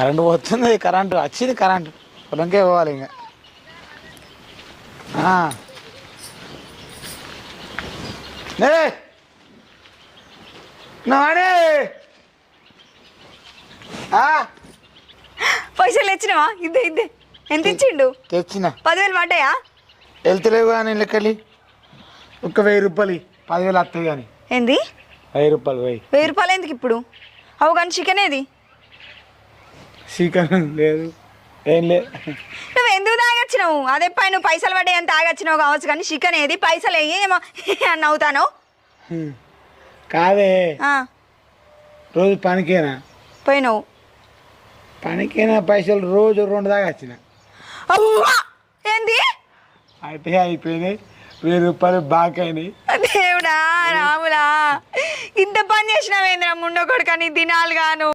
Current పోతుంది, current వచ్చింది, current పొలంకే పోవాలి ఇంకా. నాడే పైసలు తెచ్చినవా? ఇద్దే ఇద్దే. ఎంత ఇచ్చిండు? తెచ్చిన 10,000 పడ్డాయా? వెళ్తలేవు కానీ లెక్కలి ఒక 1000 రూపాయలు 10,000 వస్తాయి కానీ. ఏంది 1000 రూపాయలు? 1000 రూపాయలు ఎందుకు ఇప్పుడు? అవు కానీ చికెన్ ఏది? చికెన్ లేదు, ఏం లేదు. నువ్వు ఎందుకు తాగొచ్చినావు? అదే నువ్వు పైసలు పడ్డాయి అని తాగొచ్చినావు కావచ్చు, కానీ చికెన్ ఏది? పైసలు ఏమో అని అవుతాను. కాదే, రోజు పనికేనా పోయినావు? పనికైనా పైసలు రోజు 2 దాకా వచ్చిన. ఏంది? అయితే అయిపోయినాయి, 1000 రూపాయలు బాకీ అయినాయి. దేవుడా రాములా, ఇంత పని చేసినావేంద్ర ముండో కొడుకని దినాలు గాను.